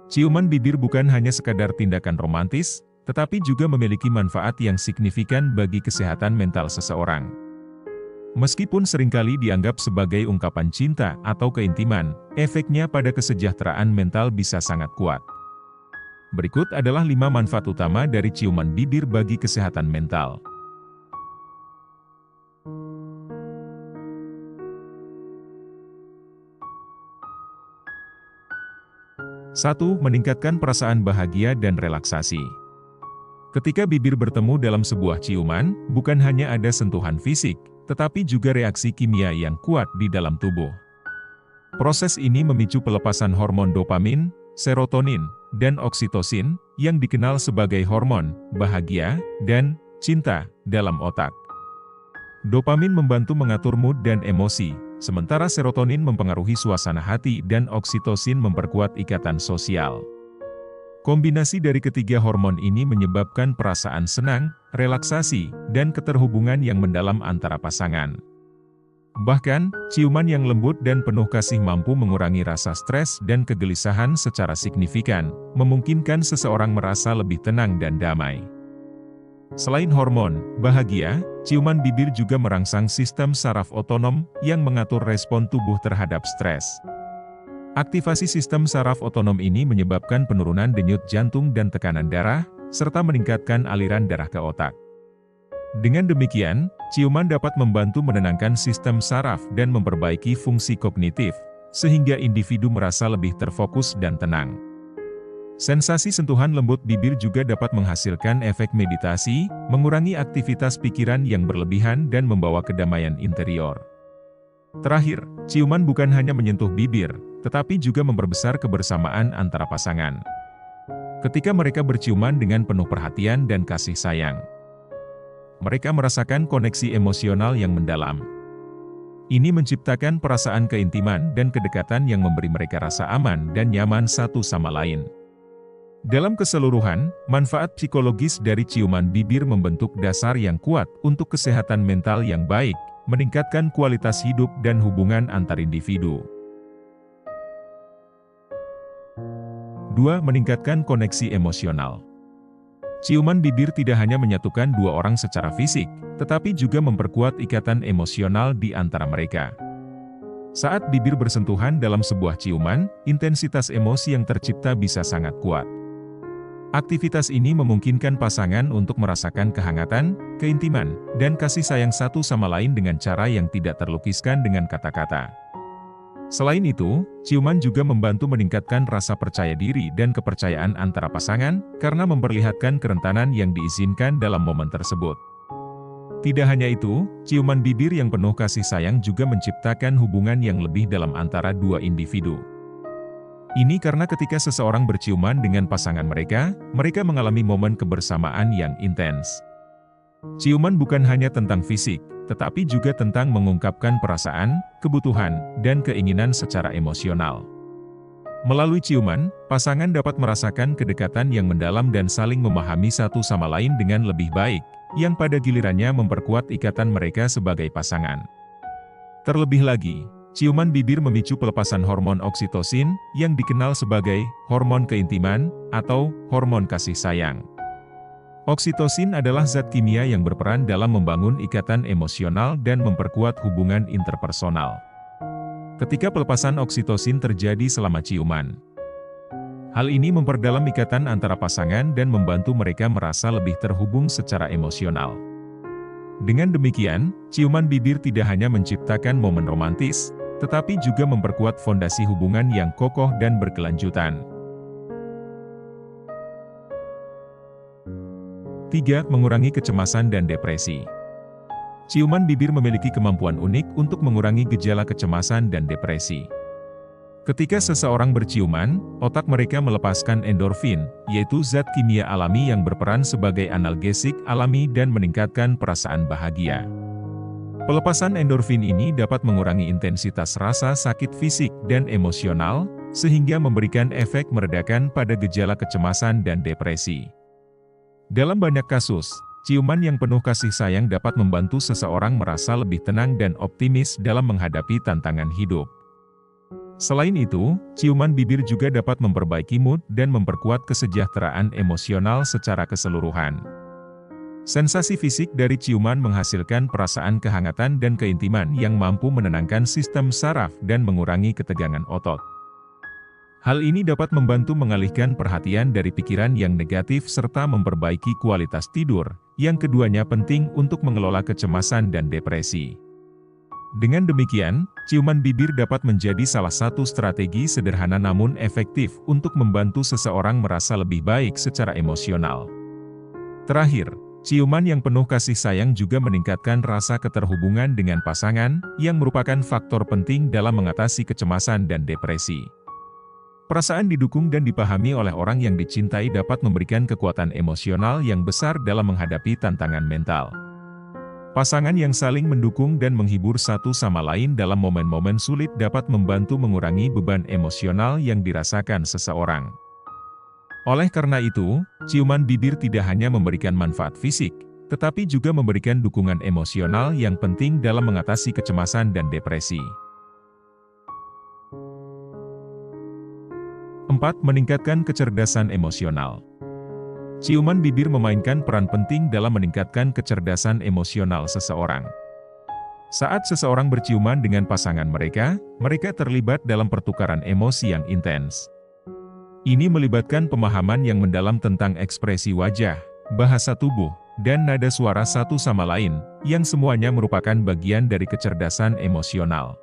Ciuman bibir bukan hanya sekadar tindakan romantis, tetapi juga memiliki manfaat yang signifikan bagi kesehatan mental seseorang. Meskipun seringkali dianggap sebagai ungkapan cinta atau keintiman, efeknya pada kesejahteraan mental bisa sangat kuat. Berikut adalah 5 manfaat utama dari ciuman bibir bagi kesehatan mental. 1. Meningkatkan perasaan bahagia dan relaksasi. Ketika bibir bertemu dalam sebuah ciuman, bukan hanya ada sentuhan fisik, tetapi juga reaksi kimia yang kuat di dalam tubuh. Proses ini memicu pelepasan hormon dopamin, serotonin, dan oksitosin, yang dikenal sebagai hormon bahagia dan cinta dalam otak. Dopamin membantu mengatur mood dan emosi, sementara serotonin mempengaruhi suasana hati dan oksitosin memperkuat ikatan sosial. Kombinasi dari ketiga hormon ini menyebabkan perasaan senang, relaksasi, dan keterhubungan yang mendalam antara pasangan. Bahkan, ciuman yang lembut dan penuh kasih mampu mengurangi rasa stres dan kegelisahan secara signifikan, memungkinkan seseorang merasa lebih tenang dan damai. Selain hormon bahagia, ciuman bibir juga merangsang sistem saraf otonom yang mengatur respon tubuh terhadap stres. Aktivasi sistem saraf otonom ini menyebabkan penurunan denyut jantung dan tekanan darah, serta meningkatkan aliran darah ke otak. Dengan demikian, ciuman dapat membantu menenangkan sistem saraf dan memperbaiki fungsi kognitif, sehingga individu merasa lebih terfokus dan tenang. Sensasi sentuhan lembut bibir juga dapat menghasilkan efek meditasi, mengurangi aktivitas pikiran yang berlebihan dan membawa kedamaian interior. Terakhir, ciuman bukan hanya menyentuh bibir, tetapi juga memperbesar kebersamaan antara pasangan. Ketika mereka berciuman dengan penuh perhatian dan kasih sayang, mereka merasakan koneksi emosional yang mendalam. Ini menciptakan perasaan keintiman dan kedekatan yang memberi mereka rasa aman dan nyaman satu sama lain. Dalam keseluruhan, manfaat psikologis dari ciuman bibir membentuk dasar yang kuat untuk kesehatan mental yang baik, meningkatkan kualitas hidup dan hubungan antar individu. 2. Meningkatkan koneksi emosional. Ciuman bibir tidak hanya menyatukan dua orang secara fisik, tetapi juga memperkuat ikatan emosional di antara mereka. Saat bibir bersentuhan dalam sebuah ciuman, intensitas emosi yang tercipta bisa sangat kuat. Aktivitas ini memungkinkan pasangan untuk merasakan kehangatan, keintiman, dan kasih sayang satu sama lain dengan cara yang tidak terlukiskan dengan kata-kata. Selain itu, ciuman juga membantu meningkatkan rasa percaya diri dan kepercayaan antara pasangan, karena memperlihatkan kerentanan yang diizinkan dalam momen tersebut. Tidak hanya itu, ciuman bibir yang penuh kasih sayang juga menciptakan hubungan yang lebih dalam antara dua individu. Ini karena ketika seseorang berciuman dengan pasangan mereka mengalami momen kebersamaan yang intens. Ciuman bukan hanya tentang fisik, tetapi juga tentang mengungkapkan perasaan, kebutuhan, dan keinginan secara emosional. Melalui ciuman, pasangan dapat merasakan kedekatan yang mendalam dan saling memahami satu sama lain dengan lebih baik, yang pada gilirannya memperkuat ikatan mereka sebagai pasangan. Terlebih lagi, ciuman bibir memicu pelepasan hormon oksitosin, yang dikenal sebagai hormon keintiman atau hormon kasih sayang. Oksitosin adalah zat kimia yang berperan dalam membangun ikatan emosional dan memperkuat hubungan interpersonal. Ketika pelepasan oksitosin terjadi selama ciuman, hal ini memperdalam ikatan antara pasangan dan membantu mereka merasa lebih terhubung secara emosional. Dengan demikian, ciuman bibir tidak hanya menciptakan momen romantis, tetapi juga memperkuat fondasi hubungan yang kokoh dan berkelanjutan. 3. Mengurangi kecemasan dan depresi. Ciuman bibir memiliki kemampuan unik untuk mengurangi gejala kecemasan dan depresi. Ketika seseorang berciuman, otak mereka melepaskan endorfin, yaitu zat kimia alami yang berperan sebagai analgesik alami dan meningkatkan perasaan bahagia. Pelepasan endorfin ini dapat mengurangi intensitas rasa sakit fisik dan emosional, sehingga memberikan efek meredakan pada gejala kecemasan dan depresi. Dalam banyak kasus, ciuman yang penuh kasih sayang dapat membantu seseorang merasa lebih tenang dan optimis dalam menghadapi tantangan hidup. Selain itu, ciuman bibir juga dapat memperbaiki mood dan memperkuat kesejahteraan emosional secara keseluruhan. Sensasi fisik dari ciuman menghasilkan perasaan kehangatan dan keintiman yang mampu menenangkan sistem saraf dan mengurangi ketegangan otot. Hal ini dapat membantu mengalihkan perhatian dari pikiran yang negatif serta memperbaiki kualitas tidur, yang keduanya penting untuk mengelola kecemasan dan depresi. Dengan demikian, ciuman bibir dapat menjadi salah satu strategi sederhana namun efektif untuk membantu seseorang merasa lebih baik secara emosional. Terakhir, ciuman yang penuh kasih sayang juga meningkatkan rasa keterhubungan dengan pasangan, yang merupakan faktor penting dalam mengatasi kecemasan dan depresi. Perasaan didukung dan dipahami oleh orang yang dicintai dapat memberikan kekuatan emosional yang besar dalam menghadapi tantangan mental. Pasangan yang saling mendukung dan menghibur satu sama lain dalam momen-momen sulit dapat membantu mengurangi beban emosional yang dirasakan seseorang. Oleh karena itu, ciuman bibir tidak hanya memberikan manfaat fisik, tetapi juga memberikan dukungan emosional yang penting dalam mengatasi kecemasan dan depresi. 4. Meningkatkan kecerdasan emosional. Ciuman bibir memainkan peran penting dalam meningkatkan kecerdasan emosional seseorang. Saat seseorang berciuman dengan pasangan mereka terlibat dalam pertukaran emosi yang intens. Ini melibatkan pemahaman yang mendalam tentang ekspresi wajah, bahasa tubuh, dan nada suara satu sama lain, yang semuanya merupakan bagian dari kecerdasan emosional.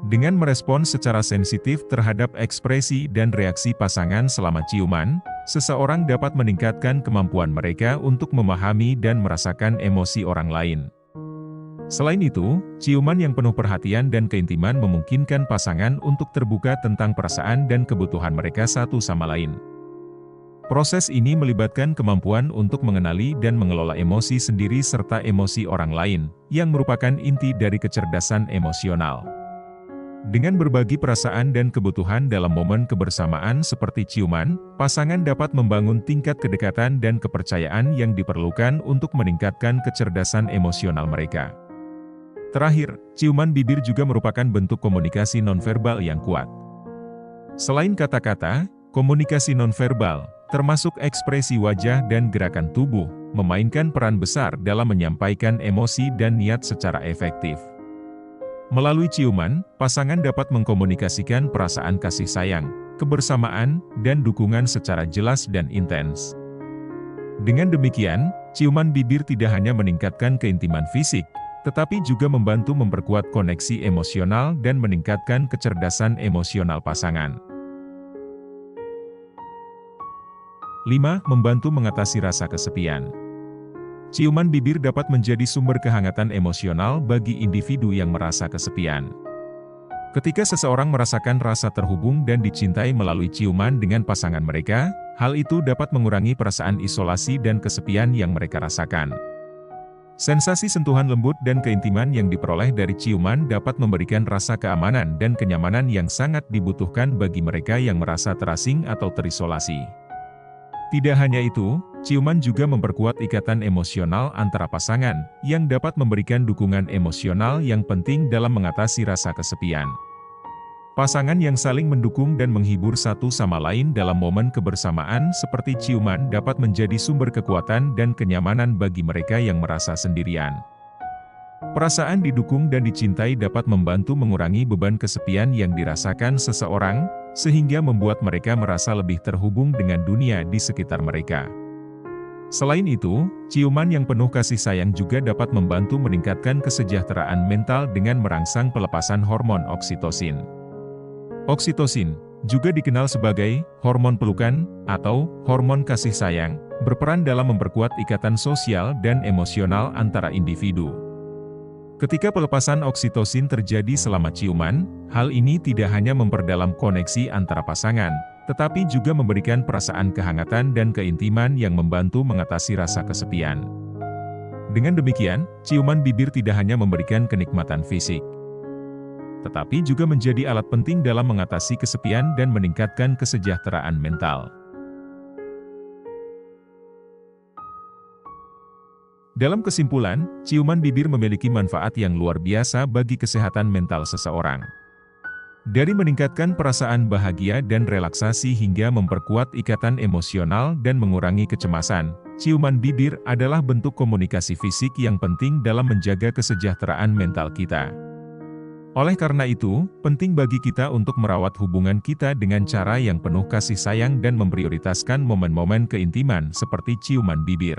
Dengan merespons secara sensitif terhadap ekspresi dan reaksi pasangan selama ciuman, seseorang dapat meningkatkan kemampuan mereka untuk memahami dan merasakan emosi orang lain. Selain itu, ciuman yang penuh perhatian dan keintiman memungkinkan pasangan untuk terbuka tentang perasaan dan kebutuhan mereka satu sama lain. Proses ini melibatkan kemampuan untuk mengenali dan mengelola emosi sendiri serta emosi orang lain, yang merupakan inti dari kecerdasan emosional. Dengan berbagi perasaan dan kebutuhan dalam momen kebersamaan seperti ciuman, pasangan dapat membangun tingkat kedekatan dan kepercayaan yang diperlukan untuk meningkatkan kecerdasan emosional mereka. Terakhir, ciuman bibir juga merupakan bentuk komunikasi nonverbal yang kuat. Selain kata-kata, komunikasi nonverbal, termasuk ekspresi wajah dan gerakan tubuh, memainkan peran besar dalam menyampaikan emosi dan niat secara efektif. Melalui ciuman, pasangan dapat mengkomunikasikan perasaan kasih sayang, kebersamaan, dan dukungan secara jelas dan intens. Dengan demikian, ciuman bibir tidak hanya meningkatkan keintiman fisik, tetapi juga membantu memperkuat koneksi emosional dan meningkatkan kecerdasan emosional pasangan. 5. Membantu mengatasi rasa kesepian. Ciuman bibir dapat menjadi sumber kehangatan emosional bagi individu yang merasa kesepian. Ketika seseorang merasakan rasa terhubung dan dicintai melalui ciuman dengan pasangan mereka, hal itu dapat mengurangi perasaan isolasi dan kesepian yang mereka rasakan. Sensasi sentuhan lembut dan keintiman yang diperoleh dari ciuman dapat memberikan rasa keamanan dan kenyamanan yang sangat dibutuhkan bagi mereka yang merasa terasing atau terisolasi. Tidak hanya itu, ciuman juga memperkuat ikatan emosional antara pasangan, yang dapat memberikan dukungan emosional yang penting dalam mengatasi rasa kesepian. Pasangan yang saling mendukung dan menghibur satu sama lain dalam momen kebersamaan seperti ciuman dapat menjadi sumber kekuatan dan kenyamanan bagi mereka yang merasa sendirian. Perasaan didukung dan dicintai dapat membantu mengurangi beban kesepian yang dirasakan seseorang, sehingga membuat mereka merasa lebih terhubung dengan dunia di sekitar mereka. Selain itu, ciuman yang penuh kasih sayang juga dapat membantu meningkatkan kesejahteraan mental dengan merangsang pelepasan hormon oksitosin. Oksitosin, juga dikenal sebagai hormon pelukan atau hormon kasih sayang, berperan dalam memperkuat ikatan sosial dan emosional antara individu. Ketika pelepasan oksitosin terjadi selama ciuman, hal ini tidak hanya memperdalam koneksi antara pasangan, tetapi juga memberikan perasaan kehangatan dan keintiman yang membantu mengatasi rasa kesepian. Dengan demikian, ciuman bibir tidak hanya memberikan kenikmatan fisik, tetapi juga menjadi alat penting dalam mengatasi kesepian dan meningkatkan kesejahteraan mental. Dalam kesimpulan, ciuman bibir memiliki manfaat yang luar biasa bagi kesehatan mental seseorang. Dari meningkatkan perasaan bahagia dan relaksasi hingga memperkuat ikatan emosional dan mengurangi kecemasan, ciuman bibir adalah bentuk komunikasi fisik yang penting dalam menjaga kesejahteraan mental kita. Oleh karena itu, penting bagi kita untuk merawat hubungan kita dengan cara yang penuh kasih sayang dan memprioritaskan momen-momen keintiman seperti ciuman bibir.